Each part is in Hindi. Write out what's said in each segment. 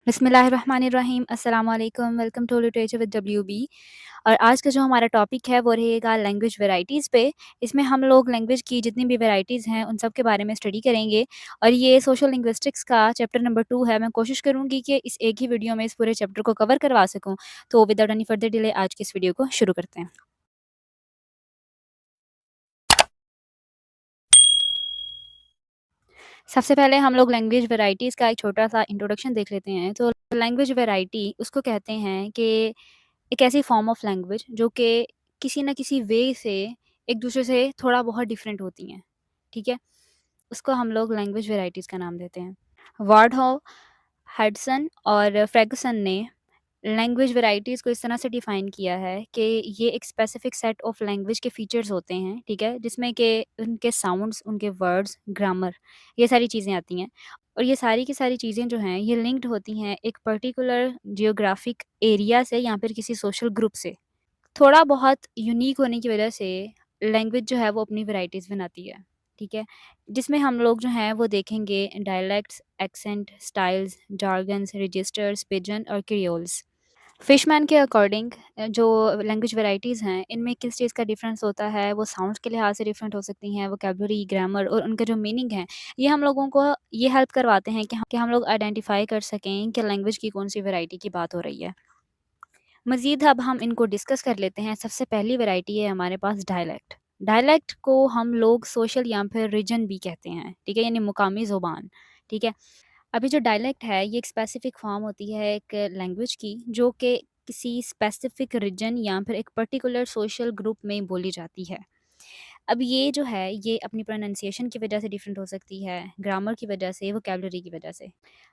बिस्मिल्लाहिर्रहमानिर्रहीम अस्सलाम वालेकुम welcome to literature with WB. और आज का जो हमारा टॉपिक है वो रहेगा लैंग्वेज वैराइटीज़ पे। इसमें हम लोग लैंग्वेज की जितनी भी वैराइटीज़ हैं उन सब के बारे में स्टडी करेंगे और ये सोशल लिंग्विस्टिक्स का चैप्टर नंबर 2 है। मैं कोशिश करूँगी कि इस एक ही वीडियो में इस पूरे चैप्टर को कवर करवा सकूँ। तो विदाउट एनी फर्दर डिले आज की इस वीडियो को शुरू करते हैं। सबसे पहले हम लोग लैंग्वेज वैराइटीज़ का एक छोटा-सा इंट्रोडक्शन देख लेते हैं। तो लैंग्वेज वैराइटी उसको कहते हैं कि एक ऐसी फॉर्म ऑफ लैंग्वेज जो कि किसी न किसी वे से एक दूसरे से थोड़ा बहुत डिफरेंट होती हैं, ठीक है? उसको हम लोग लैंग्वेज वैराइटीज़ का नाम देते हैं। वार्डहॉल, हडसन और फर्गुसन ने लैंग्वेज वैराइटीज़ को इस तरह से डिफ़ाइन किया है कि ये एक स्पेसिफिक सेट ऑफ लैंग्वेज के फीचर्स होते हैं, ठीक है? जिसमें कि उनके साउंड्स, उनके वर्ड्स, ग्रामर ये सारी चीज़ें आती हैं। और ये सारी की सारी चीज़ें जो हैं ये लिंक्ड होती हैं एक पर्टिकुलर जियोग्राफिक एरिया से या फिर किसी सोशल ग्रुप से। थोड़ा बहुत यूनिक होने की वजह से लैंग्वेज जो है वो अपनी वैराइटीज़ बनाती है, ठीक है? जिसमें हम लोग जो हैं वो देखेंगे dialects, accent, styles, jargons, registers, pidgin और क्रियोल्स। फिशमैन के अकॉर्डिंग जो लैंग्वेज वैराइटीज़ हैं, इनमें किस चीज़ का डिफ़रेंस होता है, वो साउंड्स के लिहाज से डिफरेंट हो सकती हैं, वोकैब्युलरी, ग्रामर और उनके जो मीनिंग हैं, ये हम लोगों को ये हेल्प करवाते हैं कि हम लोग आइडेंटिफ़ाई कर सकें कि लैंग्वेज की कौन-सी वैराइटी की बात हो रही है। मज़ीद अब हम इनको डिस्कस कर लेते हैं। सबसे पहली वैराइटी है हमारे पास डायलेक्ट। डायलेक्ट को हम लोग सोशल या फिर रीजन भी कहते हैं, ठीक है? यानी मुकामी ज़ुबान, ठीक है? अभी जो डायलेक्ट है ये एक स्पेसिफिक फॉर्म होती है एक लैंग्वेज की जो कि किसी स्पेसिफिक रीजन या फिर एक पर्टिकुलर सोशल ग्रुप में बोली जाती है। अब ये जो है ये अपनी प्रोनंसिएशन की वजह से डिफरेंट हो सकती है, ग्रामर की वजह से, वोकैब्युलरी की वजह से।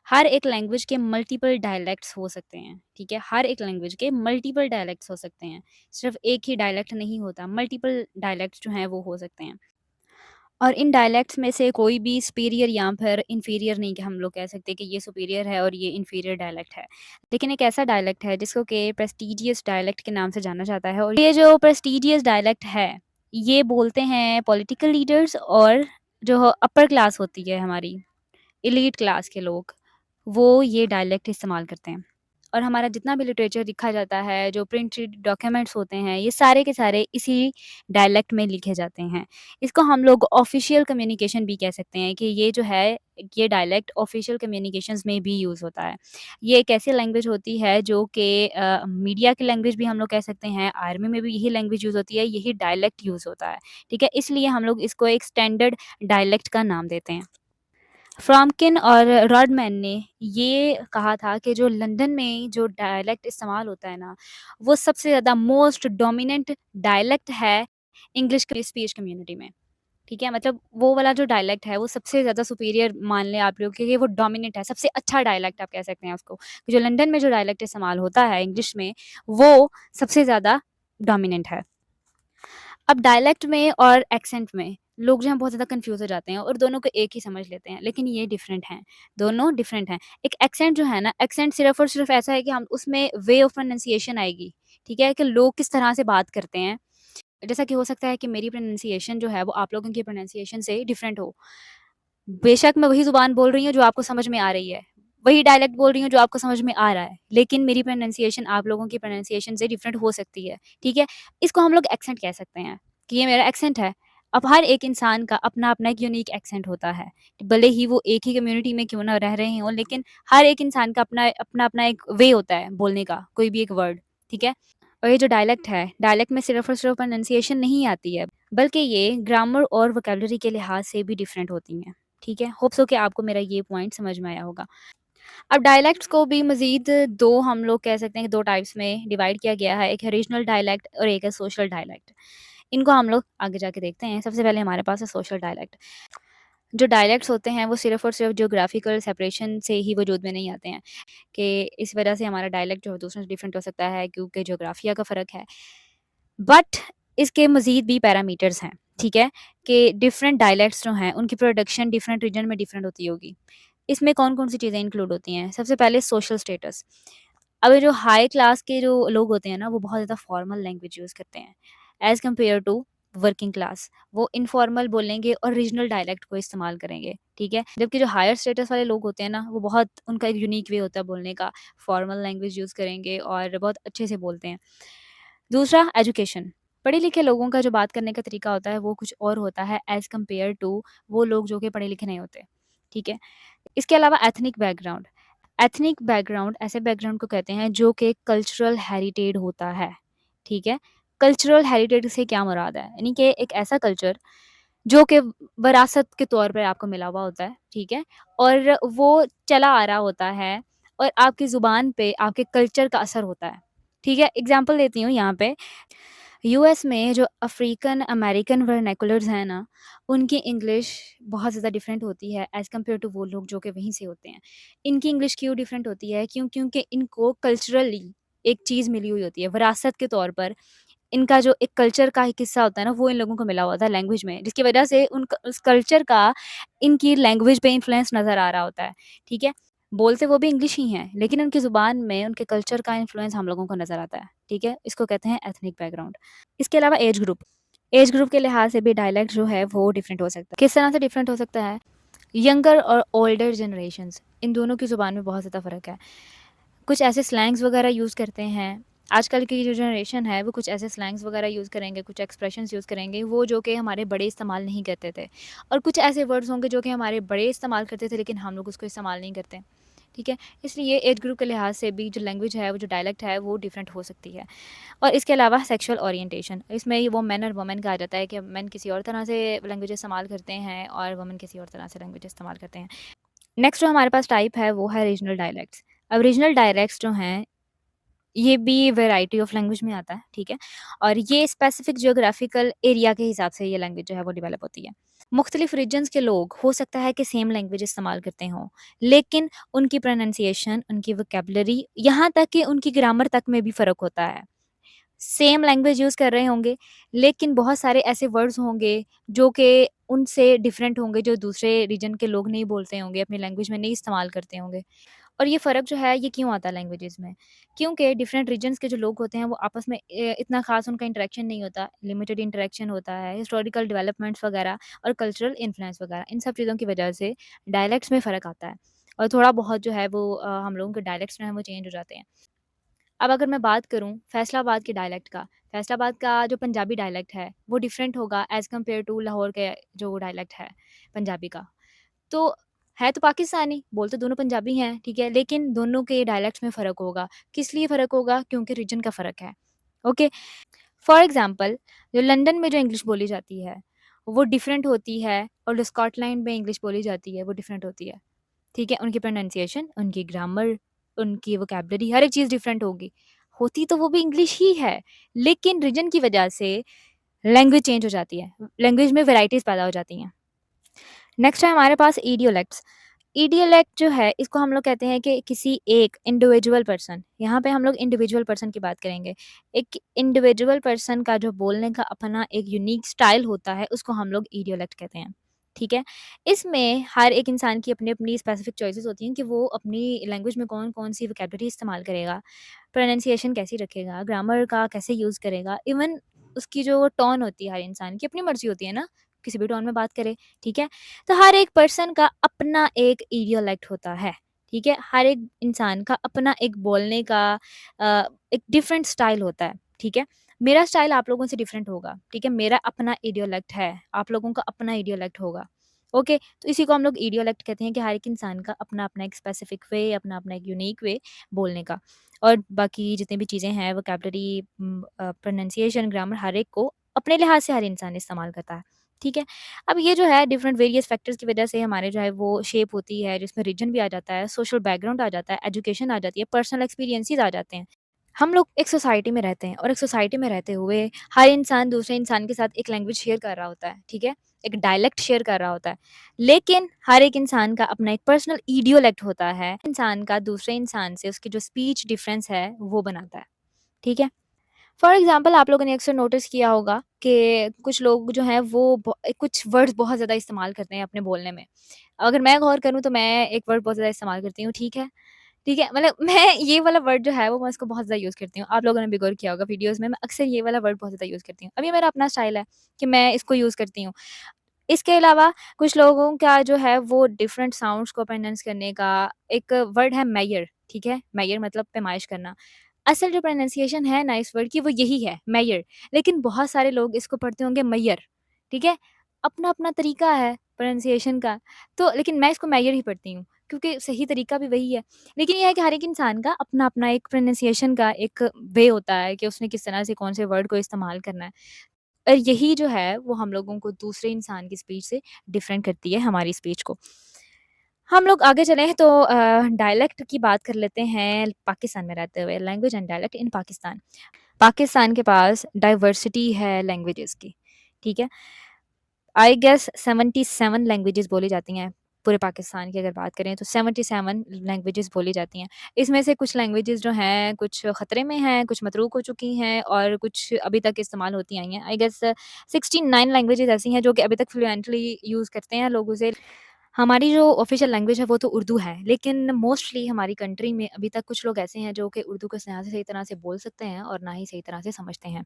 हर एक लैंग्वेज के मल्टीपल डायलेक्ट्स हो सकते हैं, ठीक है? हर एक लैंग्वेज के मल्टीपल डायलेक्ट्स हो सकते हैं। सिर्फ एक ही डायलेक्ट नहीं होता, मल्टीपल डायलेक्ट्स जो हैं वो हो सकते हैं। और इन डायलेक्ट्स में से कोई भी सुपीरियर या फिर इन्फीरियर नहीं कि हम लोग कह सकते कि ये सुपीरियर है और ये इन्फीरियर डायलेक्ट है। लेकिन एक ऐसा डायलेक्ट है जिसको कि प्रेस्टीजियस डायलेक्ट के नाम से जाना जाता है और ये जो प्रेस्टीजियस डायलेक्ट है, ये बोलते हैं पॉलिटिकल लीडर्स और जो अपर क्लास होती है हमारी, एलीट क्लास के लोग, वो ये डायलेक्ट इस्तेमाल करते हैं। और हमारा जितना भी लिटरेचर लिखा जाता है, जो प्रिंटेड डॉक्यूमेंट्स होते हैं, ये सारे के सारे इसी डायलेक्ट में लिखे जाते हैं। इसको हम लोग ऑफ़िशियल कम्युनिकेशन भी कह सकते हैं कि ये जो है, ये डायलेक्ट ऑफ़िशियल कम्युनिकेशंस में भी यूज़ होता है। ये एक ऐसी लैंग्वेज होती है जो कि मीडिया की लैंग्वेज भी हम लोग कह सकते हैं, आर्मी में भी यही लैंग्वेज यूज़ होती है, यही डायलेक्ट यूज़ होता है, ठीक है? इसलिए हम लोग इसको एक स्टैंडर्ड डायलेक्ट का नाम देते हैं। फ्रॉम्किन और रॉडमैन ने ये कहा था कि जो लंदन में जो डायलेक्ट इस्तेमाल होता है ना, वो सबसे ज़्यादा मोस्ट डोमिनेंट डायलेक्ट है इंग्लिश की स्पीच कम्युनिटी में, ठीक है? मतलब वो वाला जो डायलेक्ट है, वो सबसे ज़्यादा सुपीरियर मान लें आप लोग कि वो डोमिनेंट है, सबसे अच्छा डायलेक्ट आप कह सकते हैं उसको। जो लंदन में जो डायलेक्ट इस्तेमाल होता है इंग्लिश में, वो सबसे ज़्यादा डोमिनेंट है। अब डायलेक्ट में और एक्सेंट में लोग जो हैं बहुत ज़्यादा कन्फ्यूज़ हो जाते हैं और दोनों को एक ही समझ लेते हैं, लेकिन ये डिफरेंट हैं, दोनों डिफरेंट हैं। एक एक्सेंट जो है ना, एक्सेंट सिर्फ़ और सिर्फ़ ऐसा है कि हम उसमें वे ऑफ़ प्रोनंसिएशन आएगी, ठीक है? कि लोग किस तरह से बात करते हैं। जैसा कि हो सकता है कि मेरी प्रोनंसिएशन जो है वो आप लोगों की प्रोनंसिएशन से डिफरेंट हो। बेशक मैं वही ज़ुबान बोल रही हूँ जो आपको समझ में आ रही है, वही डायलेक्ट बोल रही हूँ जो आपको समझ में आ रहा है, लेकिन मेरी प्रोनंसिएशन आप लोगों की प्रोनंसिएशन से डिफरेंट हो सकती है, ठीक है? इसको हम लोग एक्सेंट कह सकते हैं कि ये मेरा एक्सेंट है। अब हर एक इंसान का अपना-अपना एक यूनिक एक्सेंट होता है, भले ही वो एक ही कम्युनिटी में क्यों ना रह रहे हों, लेकिन हर एक इंसान का अपना-अपना एक वे होता है बोलने का, कोई भी एक वर्ड, ठीक है? और ये जो डायलेक्ट है, डायलेक्ट में सिर्फ़ और सिर्फ़ प्रोनंसिएशन नहीं आती है, बल्कि ये ग्रामर और वोकैब्युलरी के लिहाज से भी डिफरेंट होती हैं। ठीक है? होप सो कि आपको मेरा ये पॉइंट समझ में आया होगा। अब डायलेक्ट्स को भी मज़ीद 2 हम लोग कह सकते हैं कि 2 टाइप्स में डिवाइड किया गया है, एक है रीजनल डायलेक्ट और एक है सोशल डायलेक्ट। इनको हम लोग आगे जाके देखते हैं। सबसे पहले हमारे पास है सोशल डायलेक्ट। जो डायलेक्ट्स होते हैं वो सिर्फ़ और सिर्फ़ ज्योग्राफिकल सेपरेशन से ही वजूद में नहीं आते हैं कि इस वजह से हमारा डायलेक्ट जो है दूसरों से डिफरेंट हो सकता है क्योंकि ज्योग्राफिया का फ़र्क है। बट इसके मज़ीद भी पैरामीटर्स हैं, ठीक है? कि डिफरेंट डायलेक्ट्स जो हैं उनकी प्रोडक्शन डिफरेंट रीजन में डिफरेंट होती होगी। इसमें कौन-कौन सी चीज़ें इंक्लूड होती हैं? सबसे पहले सोशल स्टेटस। अब ये जो हाई क्लास के जो लोग होते हैं ना, वो बहुत ज़्यादा फॉर्मल लैंग्वेज यूज़ करते हैं, as compare to working class. वो इनफॉर्मल बोलेंगे और रीजनल डायलेक्ट को इस्तेमाल करेंगे, ठीक है? जबकि जो हायर स्टेटस वाले लोग होते हैं ना, वो बहुत उनका एक यूनिक वे होता है बोलने का, फॉर्मल लैंग्वेज यूज़ करेंगे और बहुत अच्छे से बोलते हैं। दूसरा एजुकेशन, पढ़े-लिखे लोगों का जो बात करने का तरीका होता है, वो कुछ और होता है एज़ कम्पेयर टू वो लोग जो कि पढ़े-लिखे नहीं होते, ठीक है? इसके अलावा एथनिक बैकग्राउंड, एथनिक बैकग्राउंड ऐसे बैकग्राउंड को कहते हैं जो कि कल्चरल हेरिटेज होता है, ठीक है? कल्चरल हेरिटेज से क्या मुराद है? यानी कि एक ऐसा कल्चर जो कि विरासत के तौर पे आपको मिला हुआ होता है, ठीक है? और वो चला आ रहा होता है और आपकी ज़ुबान पे आपके कल्चर का असर होता है, ठीक है? एग्ज़ाम्पल देती हूँ यहाँ पे, यूएस में जो अफ्रीकन अमेरिकन वर्नाक्युलर्स हैं ना, उनकी इंग्लिश बहुत ज़्यादा डिफरेंट होती है एज़ कम्पेयर टू वो लोग जो कि वहीं से होते हैं। इनकी इंग्लिश क्यों डिफरेंट होती है? क्योंकि इनको कल्चरली एक चीज़ मिली हुई होती है, विरासत के तौर पर इनका जो एक कल्चर का एक हिस्सा होता है ना, वो इन लोगों को मिला हुआ होता है लैंग्वेज में, जिसकी वजह से उस कल्चर का इनकी लैंग्वेज पे इन्फ्लुएंस नज़र आ रहा होता है, ठीक है? बोलते वो भी इंग्लिश ही हैं, लेकिन उनकी ज़ुबान में उनके कल्चर का इन्फ्लुएंस हम लोगों को नज़र आता है, ठीक है? इसको कहते हैं एथनिक बैकग्राउंड। इसके अलावा एज ग्रुप के लिहाज से भी डायलेक्ट जो है वो डिफरेंट हो सकता है। किस तरह से डिफरेंट हो सकता है? यंगर और ओल्डर जनरेशंस, इन दोनों की ज़ुबान में बहुत ज़्यादा फ़र्क है। कुछ ऐसे स्लैंग्स वगैरह यूज़ करते हैं। आजकल की जो जनरेशन है वो कुछ ऐसे स्लैंग्स वगैरह यूज़ करेंगे, कुछ एक्सप्रेशंस यूज़ करेंगे, वो जो कि हमारे बड़े इस्तेमाल नहीं करते थे। और कुछ ऐसे वर्ड्स होंगे जो कि हमारे बड़े इस्तेमाल करते थे, लेकिन हम लोग उसको इस्तेमाल नहीं करते। ठीक है? इसलिए एज ग्रुप के लिहाज से भी जो लैंग्वेज है, वो जो डायलेक्ट है, वो डिफरेंट हो सकती है। और इसके अलावा सेक्सुअल ओरिएंटेशन, इसमें ये वो मेन और वुमेन कहा जाता है कि मेन किसी और तरह से लैंग्वेज इस्तेमाल करते हैं और वुमेन किसी और तरह से लैंग्वेज इस्तेमाल करते हैं। नेक्स्ट जो हमारे पास टाइप है वो है रीजनल डायलेक्ट्स। अब रीजनल डायलेक्ट्स जो हैं, ये भी वैरायटी ऑफ लैंग्वेज में आता है, ठीक है? और ये स्पेसिफिक जियोग्राफिकल एरिया के हिसाब से ये लैंग्वेज जो है वो डेवलप होती है। मुख्तलिफ रीजन्स के लोग हो सकता है कि सेम लैंग्वेज इस्तेमाल करते हों, लेकिन उनकी प्रोनंसिएशन, उनकी वोकैब्युलरी, यहाँ तक कि उनकी ग्रामर तक में भी फ़र्क होता है। सेम लैंग्वेज यूज़ कर रहे होंगे, लेकिन बहुत सारे ऐसे वर्ड्स होंगे जो कि उनसे डिफरेंट होंगे, जो दूसरे रीजन के लोग नहीं बोलते होंगे, अपनी लैंग्वेज में नहीं इस्तेमाल करते होंगे। और ये फ़र्क जो है ये क्यों आता है लैंग्वेजेज़ में? क्योंकि डिफरेंट रीजन्स के जो लोग होते हैं वो आपस में इतना ख़ास उनका इंटरेक्शन नहीं होता, लिमिटेड इंटरेक्शन होता है, हिस्टोरिकल डेवलपमेंट्स वगैरह और कल्चरल इन्फ्लुएंस वगैरह, इन सब चीज़ों की वजह से डायलेक्ट्स में फ़र्क आता है। और थोड़ा बहुत जो है वो हम लोगों के डायलेक्ट्स जो हैं वो चेंज हो जाते हैं। अब अगर मैं बात करूँ फैसलाबाद के डायलेक्ट का, फैसलाबाद का जो पंजाबी डायलेक्ट है, वो डिफरेंट होगा एज़ कम्पेयर टू लाहौर के जो डायलेक्ट है पंजाबी का। तो है तो पाकिस्तानी, बोल तो दोनों पंजाबी हैं, ठीक है? लेकिन दोनों के डायलेक्ट्स में फ़र्क होगा। किस लिए फ़र्क होगा? क्योंकि रीजन का फ़र्क है, ओके? फॉर एग्ज़ाम्पल, जो लंदन में जो इंग्लिश बोली जाती है, वो डिफरेंट होती है और जो स्कॉटलैंड में इंग्लिश बोली जाती है, वो डिफरेंट होती है, ठीक है? उनकी प्रोनंसिएशन, उनकी ग्रामर, उनकी वोकैब्युलरी, हर एक चीज़ डिफरेंट होगी। होती तो वो भी इंग्लिश ही है, लेकिन रीजन की वजह से लैंग्वेज चेंज हो जाती है। लैंग्वेज में वैराइटीज़ पैदा हो जाती हैं। नेक्स्ट है हमारे पास इडियोलेक्ट्स। इडियोलेक्ट जो है इसको हम लोग कहते हैं कि किसी एक इंडिविजुअल पर्सन, यहाँ पे हम लोग इंडिविजुअल पर्सन की बात करेंगे। एक इंडिविजुअल पर्सन का जो बोलने का अपना एक यूनिक स्टाइल होता है, उसको हम लोग इडियोलेक्ट कहते हैं, ठीक है? इसमें हर एक इंसान की अपनी-अपनी स्पेसिफिक चॉइसेस होती हैं कि वो अपनी लैंग्वेज में कौन-कौन सी वोकैब्युलरी इस्तेमाल करेगा, प्रोनंसिएशन कैसी रखेगा, ग्रामर का कैसे यूज़ करेगा, इवन उसकी जो टोन होती है हर इंसान की अपनी मर्ज़ी होती है ना, किसी भी टोन में बात करे, ठीक है? तो हर एक पर्सन का अपना एक इडियोलेक्ट होता है, ठीक है? हर एक इंसान का अपना एक बोलने का एक डिफरेंट स्टाइल होता है, ठीक है? मेरा स्टाइल आप लोगों से डिफरेंट होगा, ठीक है? मेरा अपना इडियोलेक्ट है, आप लोगों का अपना इडियोलेक्ट होगा, ओके? तो इसी को हम लोग इडियोलेक्ट कहते हैं कि हर एक इंसान का अपना-अपना एक स्पेसिफिक वे, अपना-अपना एक यूनिक वे बोलने का। और बाकी जितनी भी चीज़ें हैं वोकैब्युलरी, प्रोनंसिएशन, ग्रामर, हर एक को अपने लिहाज से हर इंसान इस्तेमाल करता है, ठीक है? अब ये जो है डिफरेंट वेरियस फैक्टर्स की वजह से हमारे जो है वो शेप होती है, जिसमें रीजन भी आ जाता है, सोशल बैकग्राउंड आ जाता है, एजुकेशन आ जाती है, पर्सनल एक्सपीरियंसेस आ जाते हैं। हम लोग एक सोसाइटी में रहते हैं और एक सोसाइटी में रहते हुए हर इंसान दूसरे इंसान के साथ एक लैंग्वेज शेयर कर रहा होता है, ठीक है? एक डायलेक्ट शेयर कर रहा होता है। लेकिन हर एक इंसान का अपना एक पर्सनल इडियोलेक्ट होता है, इंसान का दूसरे इंसान से उसकी जो स्पीच डिफरेंस है, वो बनाता है, ठीक है? फॉर एग्ज़ाम्पल आप लोगों ने अक्सर नोटिस किया होगा कि कुछ लोग जो हैं वो कुछ वर्ड्स बहुत ज़्यादा इस्तेमाल करते हैं अपने बोलने में। अगर मैं गौर करूँ तो मैं एक वर्ड बहुत ज़्यादा इस्तेमाल करती हूँ, ठीक है? ठीक है? मतलब मैं ये वाला वर्ड जो है वो मैं इसको बहुत ज़्यादा यूज़ करती हूँ। आप लोगों ने भी गौर किया होगा वीडियोज़ में मैं अक्सर ये वाला वर्ड बहुत ज़्यादा यूज़ करती हूँ। अब ये मेरा अपना स्टाइल है कि मैं इसको यूज़ करती हूँ। इसके अलावा कुछ लोगों का जो है वो डिफरेंट साउंड्स को प्रोनाउंस करने का एक वर्ड है मेयर, ठीक है? मेयर मतलब पैमाइश करना। असल जो प्रोनाउंसिएशन है ना इस वर्ड की वो यही है मेयर, लेकिन बहुत सारे लोग इसको पढ़ते होंगे मैयर, ठीक है? अपना-अपना तरीका है प्रोनाउंसिएशन का, तो लेकिन मैं इसको मेयर ही पढ़ती हूँ क्योंकि सही तरीका भी वही है। लेकिन ये है कि हर एक इंसान का अपना-अपना एक प्रोनाउंसिएशन का एक वे होता है कि उसने किस तरह से कौन से वर्ड को इस्तेमाल करना है। और यही जो है वो हम लोगों को दूसरे इंसान की स्पीच से डिफरेंट करती है हमारी स्पीच को। हम लोग आगे चलें तो डायलेक्ट की बात कर लेते हैं पाकिस्तान में रहते हुए, लैंग्वेज एंड डायलेक्ट इन पाकिस्तान। पाकिस्तान के पास डाइवर्सिटी है लैंग्वेजेज़ की, ठीक है? आई गेस 77 लैंग्वेजेज़ बोली जाती हैं, पूरे पाकिस्तान की अगर बात करें तो 77 लैंग्वेजेज़ बोली जाती हैं। इसमें से कुछ लैंग्वेजेज़ जो हैं, कुछ खतरे में हैं, कुछ मतरूक हो चुकी हैं और कुछ अभी तक इस्तेमाल होती आई हैं। आई गेस 69 लैंग्वेजेज़ ऐसी हैं जो कि अभी तक फ्लुएंटली यूज़ करते हैं लोग उसे। हमारी जो ऑफ़िशियल लैंग्वेज है वो तो उर्दू है, लेकिन मोस्टली हमारी कंट्री में अभी तक कुछ लोग ऐसे हैं जो कि उर्दू को ना सही तरह से बोल सकते हैं और ना ही सही तरह से समझते हैं।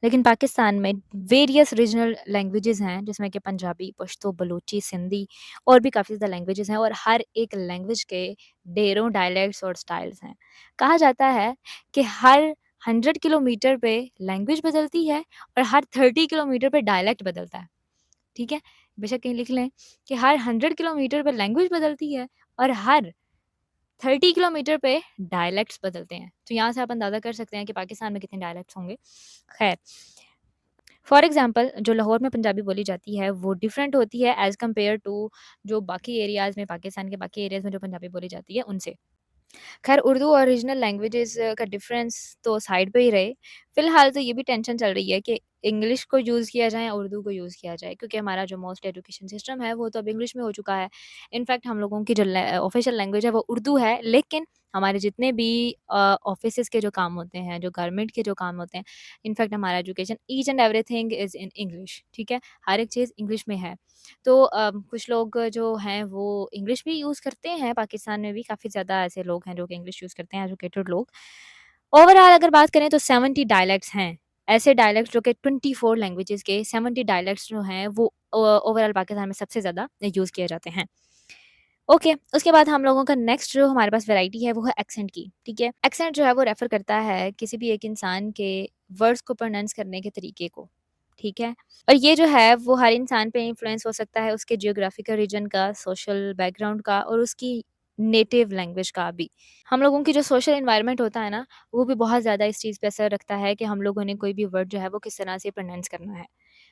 लेकिन पाकिस्तान में वेरियस रीजनल लैंग्वेजेज़ हैं जिसमें कि पंजाबी, पश्तो, बलूची, सिंधी और भी काफ़ी ज़्यादा लैंग्वेजेज़ हैं और हर एक लैंग्वेज के ढेरों डायलेक्ट्स और स्टाइल्स हैं। कहा जाता है कि हर 100 किलोमीटर पे लैंग्वेज बदलती है और हर 30 किलोमीटर पे डायलेक्ट बदलता है। ठीक है? बेशक कहीं लिख लें कि हर 100 किलोमीटर पे लैंग्वेज बदलती है और हर 30 किलोमीटर पे डायलेक्ट्स बदलते हैं। तो यहाँ से आप अंदाज़ा कर सकते हैं कि पाकिस्तान में कितने डायलेक्ट्स होंगे। ख़ैर, फॉर एग्ज़ाम्पल जो लाहौर में पंजाबी बोली जाती है, वो डिफरेंट होती है एज़ कम्पेयर टू जो बाकी एरियाज़ में पाकिस्तान के बाकी एरियाज़ में जो पंजाबी बोली जाती है, उनसे। खैर उर्दू और रीजनल लैंग्वेजेज़ का डिफ़रेंस तो साइड पे ही रहे। फ़िलहाल तो ये भी टेंशन चल रही है कि इंग्लिश को यूज़ किया जाए या उर्दू को यूज़ किया जाए क्योंकि हमारा जो मोस्ट एजुकेशन सिस्टम है वो तो अब इंग्लिश में हो चुका है। इनफैक्ट हम लोगों की जो ऑफ़िशियल लैंग्वेज है वो उर्दू है, लेकिन हमारे जितने भी ऑफ़िसेज़ के जो काम होते हैं, जो गवर्नमेंट के जो काम होते हैं, इनफैक्ट हमारा education each and everything is in English, ठीक है? हर एक चीज़ इंग्लिश में है। तो कुछ लोग जो हैं वो इंग्लिश भी यूज़ करते हैं, पाकिस्तान में भी काफ़ी ज़्यादा ऐसे लोग हैं जो कि इंग्लिश यूज़ करते हैं, एजुकेटेड लोग। ओवरऑल अगर बात करें तो 70 डायलेक्ट्स हैं, ऐसे डायलेक्ट्स जो कि 24 लैंग्वेजेज़ के 70 डायलेक्ट्स जो हैं वो ओवरऑल पाकिस्तान में सबसे ज़्यादा यूज़ किए जाते हैं। ओके, उसके बाद हम लोगों का नेक्स्ट जो हमारे पास वैरायटी है वो है एक्सेंट की, ठीक है? एक्सेंट जो है वो रेफ़र करता है किसी भी एक इंसान के वर्ड्स को प्रोनाउंस करने के तरीके को, ठीक है? और ये जो है वो हर इंसान पे इन्फ्लुएंस हो सकता है उसके जियोग्राफिकल रीजन का, सोशल बैकग्राउंड का और उसकी नेटिव लैंग्वेज का भी। हम लोगों की जो सोशल एनवायरनमेंट होता है ना, वो भी बहुत ज़्यादा इस चीज़ पे असर रखता है कि हम लोगों ने कोई भी वर्ड जो है वो किस तरह से प्रोनाउंस करना है।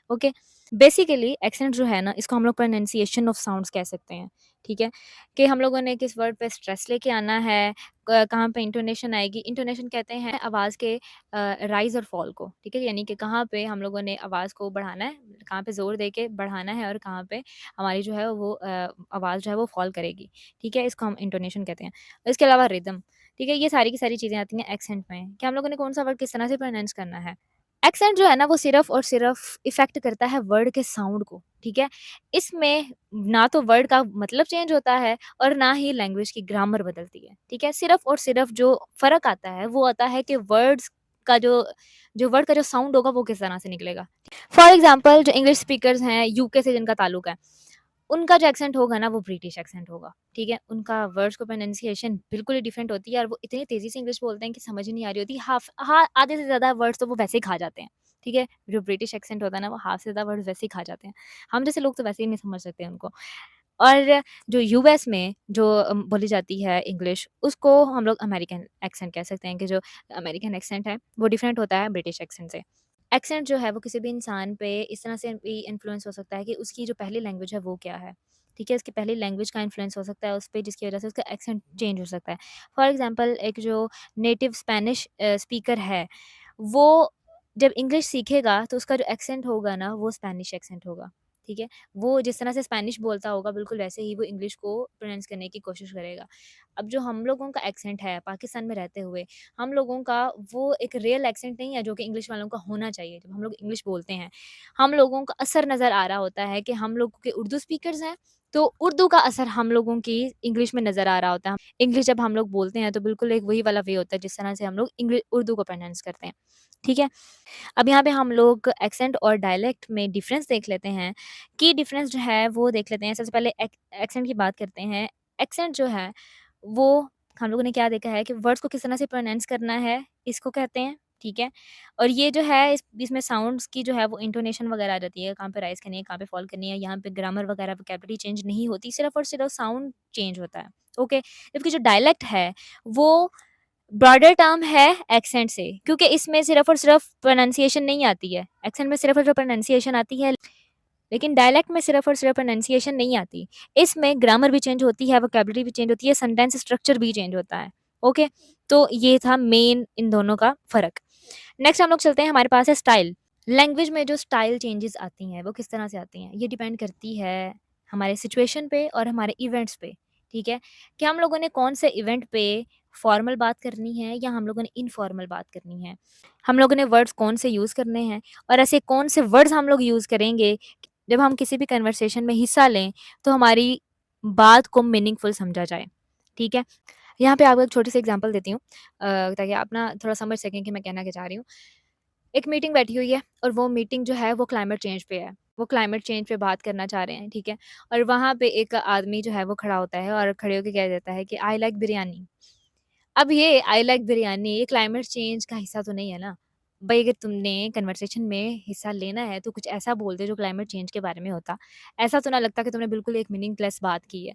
ओके, बेसिकली एक्सेंट जो है ना इसको हम लोग प्रोनाउंसिएशन ऑफ साउंड्स कह सकते हैं, ठीक है? कि हम लोगों ने किस वर्ड पे स्ट्रेस लेके आना है, कहाँ पे इंटोनेशन आएगी। इंटोनेशन कहते हैं आवाज़ के राइज़ और फ़ॉल को, ठीक है? यानी कि कहाँ पे हम लोगों ने आवाज़ को बढ़ाना है, कहाँ पे ज़ोर दे के बढ़ाना है और कहाँ पे हमारी जो है वो आवाज़ जो है वो फ़ॉल करेगी, ठीक है? इसको हम इंटोनेशन कहते हैं। इसके अलावा रिदम, ठीक है? ये सारी की सारी चीज़ें आती हैं एक्सेंट में, कि हम लोगों ने कौन-सा वर्ड किस तरह से प्रोनाउंस करना है। एक्सेंट जो है ना वो सिर्फ़ और सिर्फ़ इफ़ेक्ट करता है वर्ड के साउंड को, ठीक है? इसमें ना तो वर्ड का मतलब चेंज होता है और ना ही लैंग्वेज की ग्रामर बदलती है, ठीक है? सिर्फ़ और सिर्फ़ जो फ़र्क आता है वो आता है कि वर्ड्स का जो वर्ड का जो साउंड होगा वो किस तरह से निकलेगा। फॉर एग्ज़ाम्पल जो इंग्लिश स्पीकर्स हैं यूके से जिनका ताल्लुक है, उनका जो एक्सेंट होगा ना वो ब्रिटिश एक्सेंट होगा, ठीक है? उनका वर्ड्स को प्रोनंसिएशन बिल्कुल ही डिफरेंट होती है और वो इतनी तेज़ी से इंग्लिश बोलते हैं कि समझ ही नहीं आ रही होती। आधे से ज़्यादा वर्ड्स तो वो वैसे ही खा जाते हैं, ठीक है? जो ब्रिटिश एक्सेंट होता है ना वो हाफ़ से ज़्यादा वर्ड्स वैसे ही खा जाते हैं। हम जैसे लोग तो वैसे ही नहीं समझ सकते उनको। और जो यूएस में जो बोली जाती है इंग्लिश, उसको हम लोग अमेरिकन एक्सेंट कह सकते हैं कि जो अमेरिकन एक्सेंट है, वो डिफरेंट होता है ब्रिटिश एक्सेंट से। एक्सेंट जो है वो किसी भी इंसान पे इस तरह से भी इन्फ्लुएंस हो सकता है कि उसकी जो पहली लैंग्वेज है वो क्या है, ठीक है? उसकी पहली लैंग्वेज का इन्फ्लुएंस हो सकता है उस पे जिसकी वज़ह से उसका एक्सेंट चेंज हो सकता है। फॉर एग्ज़ाम्पल एक जो नेटिव स्पेनिश स्पीकर है, वो जब इंग्लिश सीखेगा तो उसका जो एक्सेंट होगा ना वो स्पेनिश एक्सेंट होगा, ठीक है? वो जिस तरह से स्पेनिश बोलता होगा बिल्कुल वैसे ही वो इंग्लिश को प्रोनाउंस करने की कोशिश करेगा। अब जो हम लोगों का एक्सेंट है पाकिस्तान में रहते हुए, हम लोगों का वो एक रियल एक्सेंट नहीं है जो कि इंग्लिश वालों का होना चाहिए जब हम लोग इंग्लिश बोलते हैं। हम लोगों का असर नज़र आ रहा होता है कि हम लोग के उर्दू स्पीकर्स हैं तो उर्दू का असर हम लोगों की इंग्लिश में नज़र आ रहा होता है। इंग्लिश जब हम लोग बोलते हैं तो बिल्कुल एक वही वाला वे होता है जिस तरह से हम लोग उर्दू को प्रोनाउंस करते हैं, ठीक है? अब यहाँ पे हम लोग एक्सेंट और डायलेक्ट में डिफ़रेंस देख लेते हैं कि डिफ़रेंस जो है वो देख लेते हैं। सबसे पहले एक्सेंट की बात करते हैं। एक्सेंट जो है वो हम लोगों ने क्या देखा है कि वर्ड्स को किस तरह से प्रोनाउंस करना है, इसको कहते हैं, ठीक है? और ये जो है इसमें साउंड्स की जो है वो इंटोनेशन वगैरह आ जाती है, कहाँ पे राइज़ करनी है, कहाँ पे फ़ॉल करनी है, यहाँ पे ग्रामर वगैरह वोकैब्युलरी चेंज नहीं होती, सिर्फ़ और सिर्फ़ साउंड चेंज होता है, ओके? जबकि जो डायलेक्ट है वो ब्रॉडर टर्म है एक्सेंट से, क्योंकि इसमें सिर्फ़ और सिर्फ़ प्रोनंसिएशन नहीं आती है। एक्सेंट में सिर्फ़ और सिर्फ़ प्रोनंसिएशन आती है, लेकिन डायलेक्ट में सिर्फ़ और सिर्फ़ प्रोनंसिएशन नहीं आती। इसमें ग्रामर भी चेंज होती है, वोकैब्युलरी भी चेंज होती है, सेंटेंस स्ट्रक्चर भी चेंज होता है। ओके? तो ये था मेन इन दोनों का फ़र्क। नेक्स्ट हम लोग चलते हैं, हमारे पास है स्टाइल। लैंग्वेज में जो स्टाइल चेंजेज़ आती हैं, वो किस तरह से आती हैं? ये डिपेंड करती है हमारे सिचुएशन पे और हमारे इवेंट्स पे, ठीक है? कि हम लोगों ने कौन से इवेंट पे फॉर्मल बात करनी है या हम लोगों ने इनफॉर्मल बात करनी है। हम लोगों ने वर्ड्स कौन से यूज़ करने हैं और ऐसे कौन से वर्ड्स हम लोग यूज़ करेंगे, जब हम किसी भी कन्वर्सेशन में हिस्सा लें, तो हमारी बात को मीनिंगफुल समझा जाए, ठीक है? यहाँ पे आपको एक छोटी-सी एग्ज़ाम्पल देती हूँ ताकि आप ना थोड़ा समझ सकें कि मैं कहना क्या चाह रही हूँ। एक मीटिंग बैठी हुई है और वो मीटिंग जो है वो क्लाइमेट चेंज पे है। वो क्लाइमेट चेंज पे बात करना चाह रहे हैं, ठीक है? और वहाँ पे एक आदमी जो है वो खड़ा होता है और खड़े होके कह देता है कि आई लाइक बिरयानी। अब ये आई लाइक बिरयानी ये क्लाइमेट चेंज का हिस्सा तो नहीं है ना। भई अगर तुमने कन्वर्सेशन में हिस्सा लेना है तो कुछ ऐसा बोल दे जो क्लाइमेट चेंज के बारे में होता। ऐसा तो ना लगता कि तुमने बिल्कुल एक मीनिंगलेस बात की है।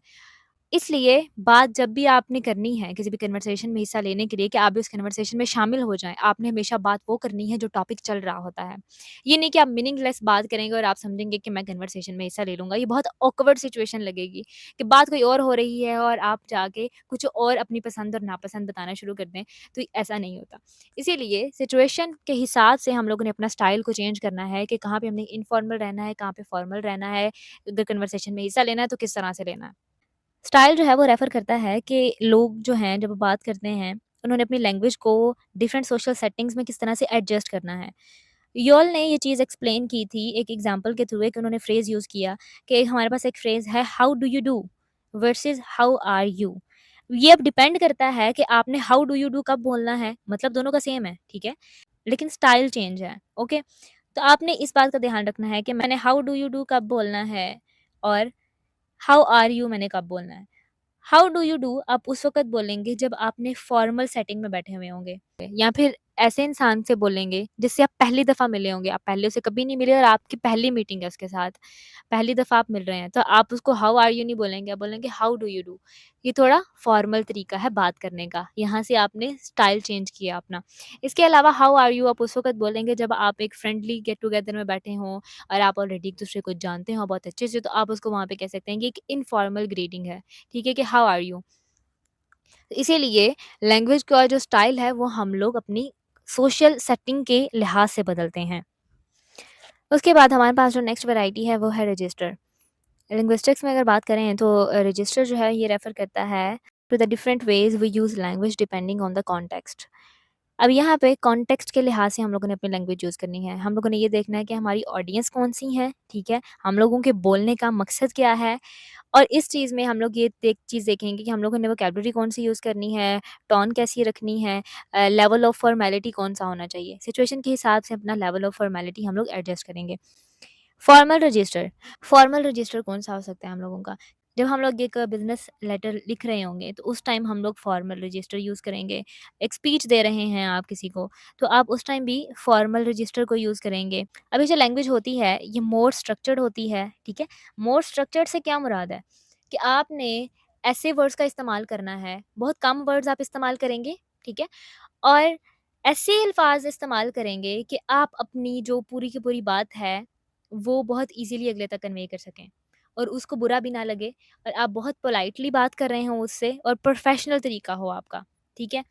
इसलिए बात जब भी आपने करनी है किसी भी कन्वर्सेशन में हिस्सा लेने के लिए कि आप भी उस कन्वर्सेशन में शामिल हो जाएँ, आपने हमेशा बात वो करनी है जो टॉपिक चल रहा होता है। ये नहीं कि आप मीनिंगलेस बात करेंगे और आप समझेंगे कि मैं कन्वर्सेशन में हिस्सा ले लूँगा, ये बहुत ऑकवर्ड सिचुएशन लगेगी कि बात कोई और हो रही है और आप जाके कुछ और अपनी पसंद और नापसंद बताना शुरू कर दें, तो ऐसा नहीं होता। इसीलिए सिचुएशन के हिसाब से हम लोगों ने अपना स्टाइल को चेंज करना है कि कहाँ पे हमने इनफॉर्मल रहना है, कहाँ पे फॉर्मल रहना है, अगर कन्वर्सेशन में हिस्सा लेना है तो किस तरह से लेना है। स्टाइल जो है वो रेफ़र करता है कि लोग जो हैं जब वो बात करते हैं, उन्होंने अपनी लैंग्वेज को डिफरेंट सोशल सेटिंग्स में किस तरह से एडजस्ट करना है। योल ने ये चीज़ एक्सप्लेन की थी एक एग्ज़ाम्पल के थ्रू, एक उन्होंने फ्रेज़ यूज़ किया कि हमारे पास एक फ्रेज़ है how do you do versus how are you. ये अब डिपेंड करता है कि आपने हाउ डू यू डू कब बोलना है, मतलब दोनों का सेम है, ठीक है? लेकिन स्टाइल चेंज है, ओके? तो आपने इस बात का ध्यान रखना है कि मैंने हाउ डू यू डू कब बोलना है और हाउ आर यू मैंने कब बोलना है। हाउ डू यू डू आप उस वक़्त बोलेंगे जब आपने फॉर्मल सेटिंग में बैठे हुए होंगे या फिर ऐसे इंसान से बोलेंगे जिससे आप पहली दफ़ा मिले होंगे। आप पहले उसे कभी नहीं मिले और आपकी पहली मीटिंग है उसके साथ। पहली दफ़ा आप मिल रहे हैं, तो आप उसको हाउ आर यू नहीं बोलेंगे, आप बोलेंगे हाउ डू यू डू। ये थोड़ा फॉर्मल तरीका है बात करने का। यहाँ से आपने स्टाइल चेंज किया अपना। इसके अलावा हाउ आर यू आप उस वक़्त बोलेंगे जब आप एक फ्रेंडली गेट टुगेदर में बैठे हों और आप ऑलरेडी एक-दूसरे को जानते हो बहुत अच्छे से, तो आप उसको वहाँ पे कह सकते हैं कि एक इनफॉर्मल ग्रीटिंग है। ठीक है कि हाउ आर यू? इसीलिए लैंग्वेज का जो स्टाइल है वो हम लोग अपनी सोशल सेटिंग के लिहाज से बदलते हैं। उसके बाद हमारे पास जो नेक्स्ट वैरायटी है वो है रजिस्टर। लिंग्विस्टिक्स में अगर बात करें तो रजिस्टर जो है ये रेफ़र करता है to the different ways we use language depending on the context. अब यहाँ पे कॉन्टेक्स्ट के लिहाज से हम लोगों ने अपनी लैंग्वेज यूज़ करनी है। हम लोगों ने ये देखना है कि हमारी ऑडियंस कौन-सी है, ठीक है? हम लोगों के बोलने का मकसद क्या है? और इस चीज़ में हम लोग ये चीज़ देखेंगे कि हम लोगों ने वोकैब्युलरी कौन-सी यूज़ करनी है, टोन कैसी रखनी है, लेवल ऑफ़ फ़ॉर्मेलिटी कौन-सा होना चाहिए। सिचुएशन के हिसाब से अपना लेवल ऑफ़ फ़ॉर्मेलिटी हम लोग एडजस्ट करेंगे। फॉर्मल रजिस्टर, फॉर्मल रजिस्टर कौन-सा हो सकता है हम लोगों का? जब हम लोग एक बिज़नेस लेटर लिख रहे होंगे, तो उस टाइम हम लोग फॉर्मल रजिस्टर यूज़ करेंगे। एक स्पीच दे रहे हैं आप किसी को, तो आप उस टाइम भी फॉर्मल रजिस्टर को यूज़ करेंगे। अभी जो लैंग्वेज होती है, ये मोर स्ट्रक्चर्ड होती है, ठीक है? मोर स्ट्रक्चर्ड से क्या मुराद है? कि आपने ऐसे वर्ड्स का इस्तेमाल करना है, बहुत कम वर्ड्स आप इस्तेमाल करेंगे, ठीक है? और ऐसे अल्फ़ाज़ इस्तेमाल करेंगे कि आप अपनी जो पूरी की पूरी बात है, वो बहुत ईज़िली अगले तक कन्वे कर सकें और उसको बुरा भी ना लगे और आप बहुत पोलाइटली बात कर रहे हों उससे और प्रोफ़ेशनल तरीका हो आपका, ठीक है?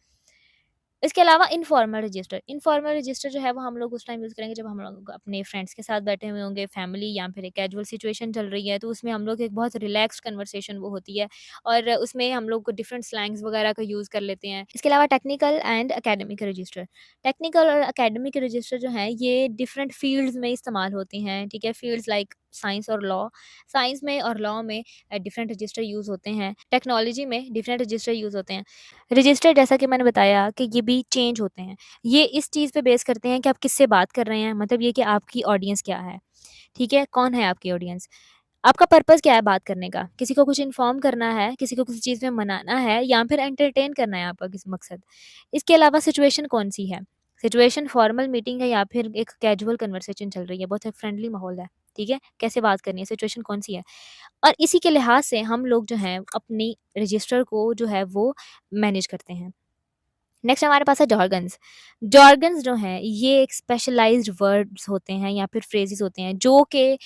इसके अलावा इनफॉर्मल रजिस्टर जो है वो हम लोग उस टाइम यूज़ करेंगे जब हम लोग अपने फ्रेंड्स के साथ बैठे हुए होंगे, फैमिली या फिर एक कैजुअल सिचुएशन चल रही है, तो उसमें हम लोग एक बहुत रिलैक्स्ड कन्वर्सेशन वो होती है और उसमें हम लोग डिफरेंट स्लैंग्स वगैरह का यूज़ कर लेते हैं। इसके अलावा technical and academic register. Technical और एकेडमिक रजिस्टर जो हैं ये डिफरेंट फ़ील्ड्स में इस्तेमाल होती हैं, ठीक है? फ़ील्ड्स लाइक साइंस और लॉ। साइंस में और लॉ में डिफरेंट रजिस्टर यूज़ होते हैं, टेक्नोलॉजी में डिफरेंट रजिस्टर यूज़ होते हैं। रजिस्टर जैसा कि मैंने बताया कि ये भी चेंज होते हैं। ये इस चीज़ पे बेस करते हैं कि आप किससे बात कर रहे हैं, मतलब ये कि आपकी ऑडियंस क्या है, ठीक है? कौन है आपकी ऑडियंस? आपका पर्पस क्या है बात करने का? किसी को कुछ इन्फॉर्म करना है, किसी को किसी चीज़ में मनाना है या फिर एंटरटेन करना है आपका किसी मकसद। इसके अलावा सिचुएशन कौन-सी है? सिचुएशन फॉर्मल मीटिंग है या फिर एक कैजुअल कन्वर्सेशन चल रही है, बहुत एक फ्रेंडली माहौल है, ठीक है? कैसे बात करनी है, सिचुएशन कौन-सी है? और इसी के लिहाज से हम लोग जो हैं अपनी रजिस्टर को जो है वो मैनेज करते हैं। नेक्स्ट हमारे पास है जॉर्गन्स। जॉर्गन्स जो हैं ये एक स्पेशलाइज्ड वर्ड्स होते हैं या फिर फ्रेजेस होते हैं जो कि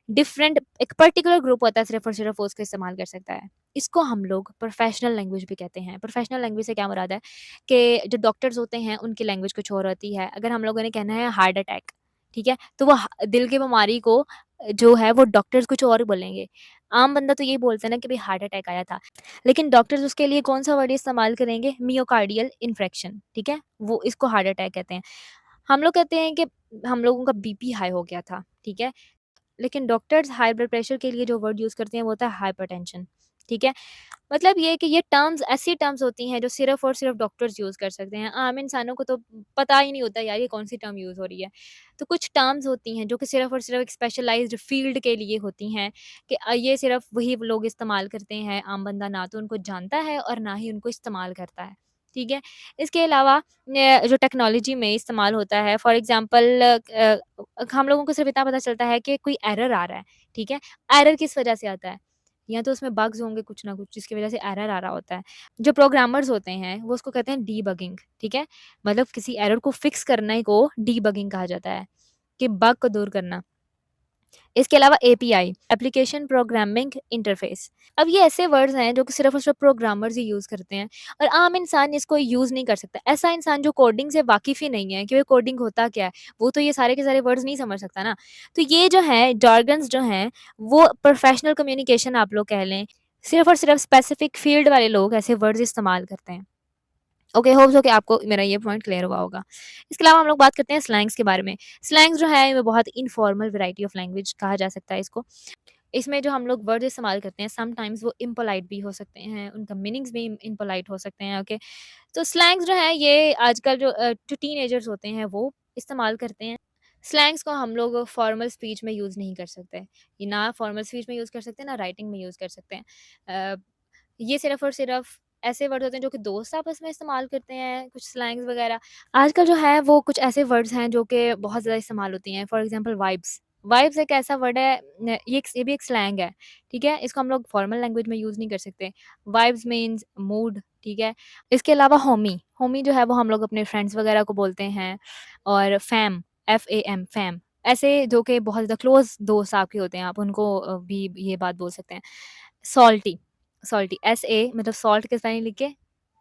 डिफरेंट एक पर्टिकुलर ग्रुप होता है सिर्फ और सिर्फ वो उसका इस्तेमाल कर सकता है। इसको हम लोग प्रोफेशनल लैंग्वेज भी कहते हैं। प्रोफेशनल लैंग्वेज से क्या मुराद है कि जो डॉक्टर्स होते हैं उनकी लैंग्वेज कुछ और होती है। अगर हम लोगों ने कहना है हार्ट अटैक, ठीक है? तो वो दिल की बीमारी को जो है वो डॉक्टर्स कुछ और बोलेंगे। आम बंदा तो यही बोलता है ना कि भाई हार्ट अटैक आया था। लेकिन डॉक्टर्स उसके लिए कौन-सा वर्ड इस्तेमाल करेंगे? मियोकार्डियल इन्फ्रेक्शन, ठीक है? वो इसको हार्ट अटैक कहते हैं। हम लोग कहते हैं कि हम लोगों का बीपी हाई हो गया था, ठीक है? लेकिन डॉक्टर्स हाई ब्लड प्रेशर के लिए जो वर्ड यूज़ करते हैं वो होता है हाइपरटेंशन, ठीक है? मतलब ये है कि ये टर्म्स ऐसी टर्म्स होती हैं जो सिर्फ़ और सिर्फ़ डॉक्टर्स यूज़ कर सकते हैं। आम इंसानों को तो पता ही नहीं होता यार ये कौन-सी टर्म यूज़ हो रही है। तो कुछ टर्म्स होती हैं जो कि सिर्फ़ और सिर्फ़ एक स्पेशलाइज़्ड फ़ील्ड के लिए होती हैं कि ये सिर्फ़ वही लोग इस्तेमाल करते हैं, आम बंदा ना तो उनको जानता है और ना ही उनको इस्तेमाल करता है, ठीक है? इसके अलावा जो टेक्नोलॉजी में इस्तेमाल होता है फॉर एग्ज़ाम्पल हम लोगों को सिर्फ़ इतना पता चलता है कि कोई एरर आ रहा है, ठीक है? एरर किस वजह से आता है? या तो उसमें बग्स होंगे कुछ ना कुछ जिसकी वज़ह से एरर आ रहा होता है। जो प्रोग्रामर्स होते हैं वो उसको कहते हैं डीबगिंग, ठीक है? मतलब किसी एरर को फिक्स करने को डीबगिंग कहा जाता है, कि बग को दूर करना। इसके अलावा एपीआई एप्लीकेशन प्रोग्रामिंग इंटरफेस। अब ये ऐसे वर्ड्स हैं जो कि सिर्फ़ और सिर्फ़ प्रोग्रामर्स ही यूज़ करते हैं और आम इंसान इसको यूज़ नहीं कर सकता। ऐसा इंसान जो कोडिंग से वाकिफ़ ही नहीं है कि वो कोडिंग होता क्या है, वो तो ये सारे के सारे वर्ड्स नहीं समझ सकता ना। तो ये जो है जार्गन्स जो हैं वो प्रोफ़ेशनल कम्युनिकेशन आप लोग कह लें, सिर्फ़ और सिर्फ़ स्पेसिफ़िक फ़ील्ड वाले लोग ऐसे वर्ड्स इस्तेमाल करते हैं। ओके, होप सो कि आपको मेरा ये पॉइंट क्लियर हुआ होगा। इसके अलावा हम लोग बात करते हैं स्लैंग्स के बारे में। स्लैंग्स जो है ये बहुत इनफॉर्मल वैरायटी ऑफ लैंग्वेज कहा जा सकता है इसको। इसमें जो हम लोग वर्ड इस्तेमाल करते हैं समटाइम्स वो इम्पोलाइट भी हो सकते हैं, उनका मीनिंग्स भी इम्पोलाइट हो सकते हैं, ओके। तो स्लैंग्स जो है ये आजकल जो टीनेजर्स होते हैं वो इस्तेमाल करते हैं। स्लैंग्स को हम लोग फॉर्मल स्पीच में यूज़ नहीं कर सकते। ये ना फॉर्मल स्पीच में यूज़ कर सकते हैं, ना राइटिंग में यूज़ कर सकते हैं। ये सिर्फ़ और सिर्फ़ ऐसे वर्ड होते हैं जो कि दोस्त आपस में इस्तेमाल करते हैं, कुछ स्लैंग्स वगैरह। आजकल जो है वो कुछ ऐसे वर्ड्स हैं जो कि बहुत ज़्यादा इस्तेमाल होती हैं। For example vibes. वाइब्स एक ऐसा वर्ड है ये भी एक स्लैंग है, ठीक है? इसको हम लोग फॉर्मल लैंग्वेज में यूज़ नहीं कर सकते। वाइब्स मीन्स मूड, ठीक है? इसके अलावा होमी, होमी जो है वो हम लोग अपने फ्रेंड्स वगैरह को बोलते हैं और फैम, एफ-ए-एम, फैम, ऐसे जो कि बहुत ज़्यादा क्लोज़ दोस्त आपके होते हैं, आप उनको भी ये बात बोल सकते हैं। सॉल्टी, सॉल्टी एस-ए मतलब सॉल्ट के साइन लिख के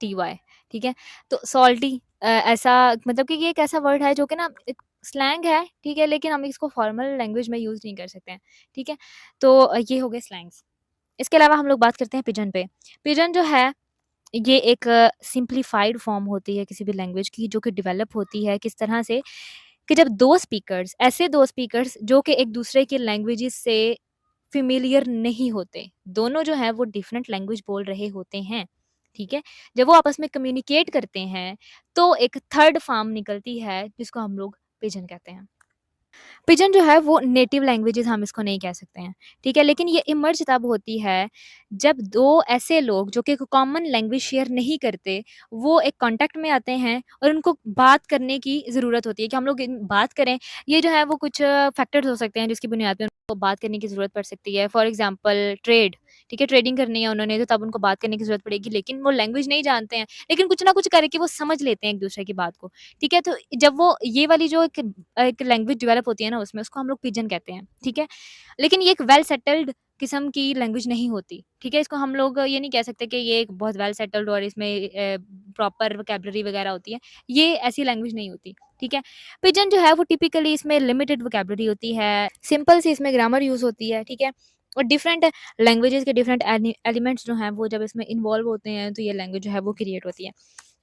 टी-वाई, ठीक है? तो सॉल्टी ऐसा मतलब कि ये एक ऐसा वर्ड है जो कि ना एक स्लैंग है, ठीक है? लेकिन हम इसको फॉर्मल लैंग्वेज में यूज़ नहीं कर सकते हैं, ठीक है? तो ये हो गए स्लैंग्स। इसके अलावा हम लोग बात करते हैं पिजन पे। पिजन जो है ये एक सिम्प्लीफाइड फॉर्म होती है किसी भी लैंग्वेज की जो कि डेवलप होती है किस तरह से कि जब 2 स्पीकर्स ऐसे 2 स्पीकर्स जो कि एक-दूसरे की लैंग्वेजेज़ से फ़ैमिलियर नहीं होते, दोनों जो हैं वो डिफरेंट लैंग्वेज बोल रहे होते हैं, ठीक है? जब वो आपस में कम्युनिकेट करते हैं, तो एक थर्ड फ़ॉर्म निकलती है जिसको हम लोग पिजन कहते हैं। पिजन जो है वो नेटिव लैंग्वेजेज़ हम इसको नहीं कह सकते हैं, ठीक है? लेकिन ये इमर्ज तब होती है जब 2 ऐसे लोग जो कि एक कॉमन लैंग्वेज शेयर नहीं करते, वो एक कॉन्टैक्ट में आते हैं और उनको बात करने की ज़रूरत होती है कि हम लोग इन बात करें। ये जो है वो कुछ फैक्टर्स हो सकते हैं जिसकी बुनियाद पे उनको बात करने की ज़रूरत पड़ सकती है। फॉर एग्ज़ाम्पल ट्रेड, ठीक है? ट्रेडिंग करनी है उन्होंने तो तब उनको बात करने की ज़रूरत पड़ेगी, लेकिन वो लैंग्वेज नहीं जानते हैं, लेकिन कुछ ना कुछ करके वो समझ लेते हैं एक-दूसरे की बात को, ठीक है? तो जब वो ये वाली जो एक लैंग्वेज डेवलप होती है ना उसमें, उसको हम लोग पिजन कहते हैं, ठीक है? लेकिन ये एक वेल सेटल्ड किस्म की लैंग्वेज नहीं होती, ठीक है? इसको हम लोग ये नहीं कह सकते कि ये एक बहुत वेल सेटल्ड और इसमें प्रॉपर वोकैब्युलरी वगैरह होती है, ये ऐसी लैंग्वेज नहीं होती, ठीक है? पिजन जो है वो टिपिकली इसमें लिमिटेड वोकैब्युलरी होती है, सिंपल सी इसमें ग्रामर यूज़ होती है, ठीक है? और डिफरेंट लैंग्वेजेज़ के डिफरेंट एलिमेंट्स जो हैं वो जब इसमें इन्वॉल्व होते हैं, तो ये लैंग्वेज जो है वो क्रिएट होती है।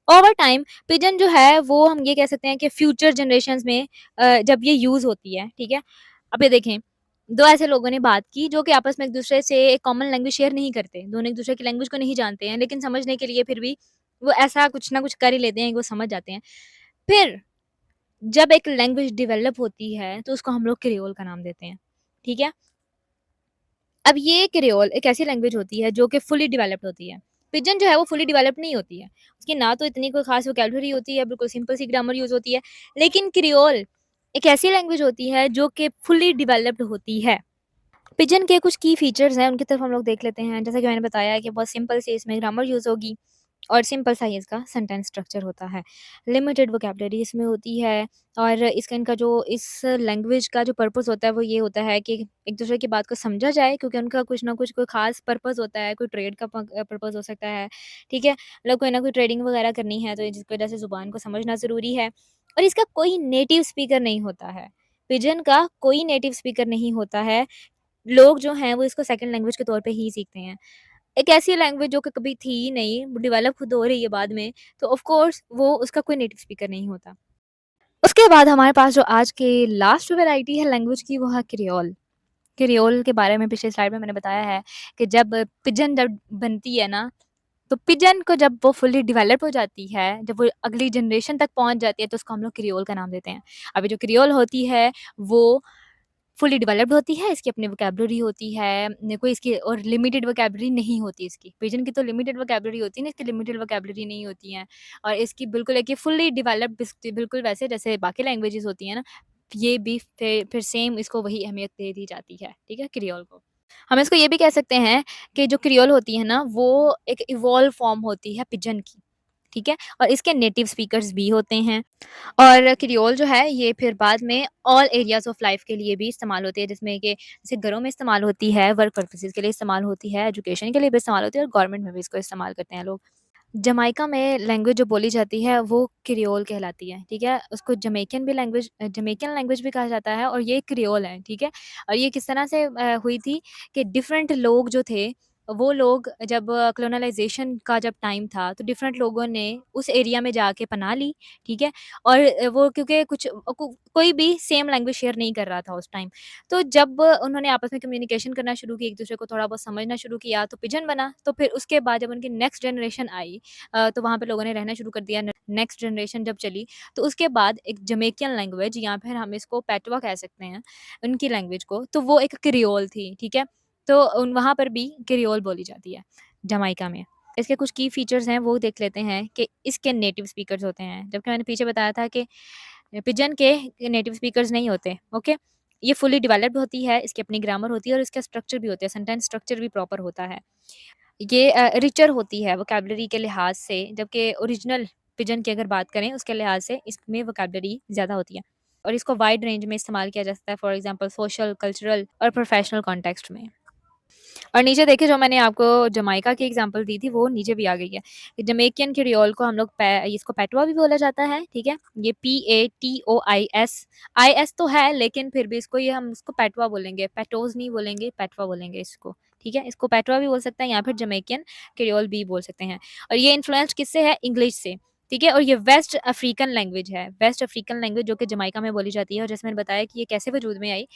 ओवर टाइम पिजन जो है वो हम ये कह सकते हैं कि फ्यूचर जनरेशंस में जब ये यूज़ होती है, ठीक है? अब ये देखें 2 ऐसे लोगों ने बात की जो कि आपस में एक-दूसरे से एक कॉमन लैंग्वेज शेयर नहीं करते। दोनों एक-दूसरे की लैंग्वेज को नहीं जानते हैं, लेकिन समझने के लिए फिर भी वो ऐसा कुछ ना कुछ कर ही लेते हैं कि वो समझ जाते हैं। फिर जब एक लैंग्वेज डेवलप होती है, तो उसको हम लोग क्रेओल का नाम देते हैं, ठीक है? अब ये क्रेओल एक ऐसी लैंग्वेज होती है जो कि फुली डेवलप्ड होती है। पिजन जो है वो फुली डेवलप्ड नहीं होती है। उसकी ना तो इतनी कोई ख़ास वोकैब्युलरी होती है, बिल्कुल सिंपल सी ग्रामर यूज़ होती है। लेकिन क्रेओल एक ऐसी लैंग्वेज होती है जो कि फुली डेवलप्ड होती है। पिजन के कुछ की फीचर्स हैं, उनकी तरफ हम लोग देख लेते हैं। जैसा कि मैंने बताया कि बहुत सिंपल सी इसमें ग्रामर यूज़ होगी और सिंपल सा ही इसका सेंटेंस स्ट्रक्चर होता है। लिमिटेड वोकैब्युलरी इसमें होती है और इसका इनका जो इस लैंग्वेज का जो पर्पस होता है वो ये होता है कि एक-दूसरे की बात को समझा जाए, क्योंकि उनका कुछ ना कुछ कोई ख़ास पर्पस होता है, कोई ट्रेड का पर्पस हो सकता है, ठीक है? मतलब कोई ना कोई ट्रेडिंग वगैरह करनी है, तो जिसकी वजह से ज़ुबान को समझना ज़रूरी है और इसका कोई नेटिव स्पीकर नहीं होता है। पिजन का कोई नेटिव स्पीकर नहीं होता है। लोग जो हैं वो इसको सेकंड लैंग्वेज के तौर पे ही सीखते हैं। एक ऐसी लैंग्वेज जो कि कभी थी ही नहीं, डेवलप खुद हो रही है बाद में, तो ऑफ कोर्स वो उसका कोई नेटिव स्पीकर नहीं होता। उसके बाद हमारे पास जो आज के लास्ट वैरायटी है लैंग्वेज की वो है क्रेओल। क्रेओल के बारे में पिछले स्लाइड में मैंने बताया है कि जब पिजन जब बनती है ना, तो पिजन को जब वो फुली डेवलप हो जाती है, जब वो अगली जनरेशन तक पहुँच जाती है, तो उसको हम लोग क्रेओल का नाम देते हैं। अभी जो क्रेओल होती है वो फुली डेवलप्ड होती है, इसकी अपनी वोकैब्युलरी होती है, कोई इसकी और लिमिटेड वोकैब्युलरी नहीं होती इसकी। पिजन की तो लिमिटेड वोकैब्युलरी होती है ना, इसकी लिमिटेड वोकैब्युलरी नहीं होती है और इसकी बिल्कुल एक ये फुली डेवलप्ड बिल्कुल वैसे जैसे बाकी लैंग्वेजेज़ होती हैं ना, ये भी फिर सेम इसको वही अहमियत दे दी जाती है, ठीक है, क्रियोल को। हम इसको ये भी कह सकते हैं कि जो क्रियोल होती है ना, वो एक इवॉल्व फॉर्म होती है पिजन की, ठीक है? और इसके नेटिव स्पीकर्स भी होते हैं। और क्रियोल जो है ये फिर बाद में ऑल एरियाज़ ऑफ लाइफ़ के लिए भी इस्तेमाल होती है, जिसमें कि जैसे घरों में इस्तेमाल होती है, वर्क पर्पसेज़ के लिए इस्तेमाल होती है, एजुकेशन के लिए भी इस्तेमाल होती है और गवर्नमेंट में भी इसको इस्तेमाल करते हैं लोग। जमाइका में लैंग्वेज जो बोली जाती है वो क्रियोल कहलाती है, ठीक है? उसको जमैकन लैंग्वेज भी कहा जाता है और ये क्रियोल है, ठीक है? और ये किस तरह से हुई थी कि डिफरेंट लोग जो थे, वो लोग जब कॉलोनाइज़ेशन का जब टाइम था, तो डिफरेंट लोगों ने उस एरिया में जाके पनाह ली, ठीक है? और वो क्योंकि कुछ कोई भी सेम लैंग्वेज शेयर नहीं कर रहा था उस टाइम। तो जब उन्होंने आपस में कम्युनिकेशन करना शुरू की, एक-दूसरे को थोड़ा बहुत समझना शुरू किया, तो पिजन बना। तो फिर उसके बाद जब उनकी नेक्स्ट जनरेशन आई तो वहाँ पे लोगों ने रहना शुरू कर दिया। न नेक्स्ट जनरेशन जब चली, तो उसके बाद एक जमैकियन लैंग्वेज या फिर हम इसको पैटवा कह सकते हैं, उनकी लैंग्वेज को, तो वो एक क्रियोल थी, ठीक है? तो उन वहाँ पर भी क्रियोल बोली जाती है, जमाइका में। इसके कुछ की फीचर्स हैं, वो देख लेते हैं कि इसके नेटिव स्पीकर्स होते हैं। जबकि मैंने पीछे बताया था कि पिजन के नेटिव स्पीकर्स नहीं होते, ओके? ये फुली डेवलप्ड होती है, इसकी अपनी ग्रामर होती है और इसका स्ट्रक्चर भी होता है, सेंटेंस स्ट्रक्चर भी प्रॉपर होता है। ये रिचर होती है वोकैब्युलरी के लिहाज से, जबकि ओरिजिनल पिजन की अगर बात करें उसके लिहाज से इसमें वोकैब्युलरी ज़्यादा होती है और इसको वाइड रेंज में इस्तेमाल किया जा सकता है, फॉर एग्ज़ाम्पल सोशल, कल्चरल और प्रोफेशनल कॉन्टेक्स्ट में। और नीचे देखिए जो मैंने आपको जमाइका की एग्ज़ाम्पल दी थी वो नीचे भी आ गई है। जमैकियन क्रियोल को हम लोग इसको पैटवा भी बोला जाता है, ठीक है? ये PATOIS आईएस तो है लेकिन फिर भी इसको ये हम इसको पैटवा बोलेंगे, पैटोज़ नहीं बोलेंगे, पैटवा बोलेंगे इसको, ठीक है? इसको पैटवा भी बोल सकते हैं या फिर जमैकियन क्रियोल भी बोल सकते हैं। और ये इन्फ्लुएंस्ड किससे है? इंग्लिश से, ठीक है? और ये वेस्ट अफ्रीकन लैंग्वेज है, वेस्ट अफ्रीकन लैंग्वेज जो कि जमाइका में बोली जाती है और जैसे मैंने बताया कि ये कैसे वजूद में आई।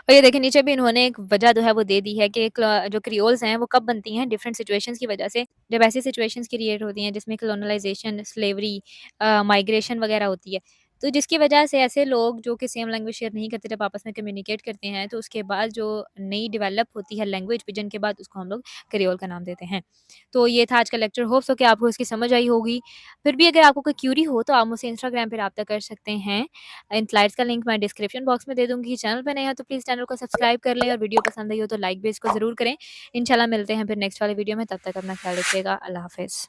और ये देखिए नीचे भी इन्होंने एक वजह जो है वो दे दी है कि जो क्रियोल्स हैं वो कब बनती हैं डिफरेंट सिचुएशंस की वजह से। जब ऐसी सिचुएशंस क्रिएट होती हैं जिसमें कॉलोनाइजेशन, स्लेवरी, माइग्रेशन वगैरह होती है। तो जिसकी वजह से ऐसे लोग जो कि सेम लैंग्वेज शेयर नहीं करते जब आपस में कम्युनिकेट करते हैं तो उसके बाद जो नई डेवलप होती है लैंग्वेज पिजन के बाद उसको हम लोग क्रियोल का नाम देते हैं। तो ये था आज का लेक्चर, होप्स हो कि आपको इसकी समझ आई होगी। फिर भी अगर आपको कोई क्यूरी हो तो आप मुझसे इंस्टाग्राम पे राब्ता कर सकते हैं। इन स्लाइड्स का लिंक मैं डिस्क्रिप्शन बॉक्स में दे दूँगी। चैनल पे नए हैं तो प्लीज़ चैनल को सब्सक्राइब कर लें और वीडियो पसंद आई हो तो लाइक भी इसको ज़रूर करें। इंशाल्लाह मिलते हैं फिर नेक्स्ट वाले वीडियो में, तब तक अपना ख्याल रखिएगा। अल्लाह हाफ़िज़।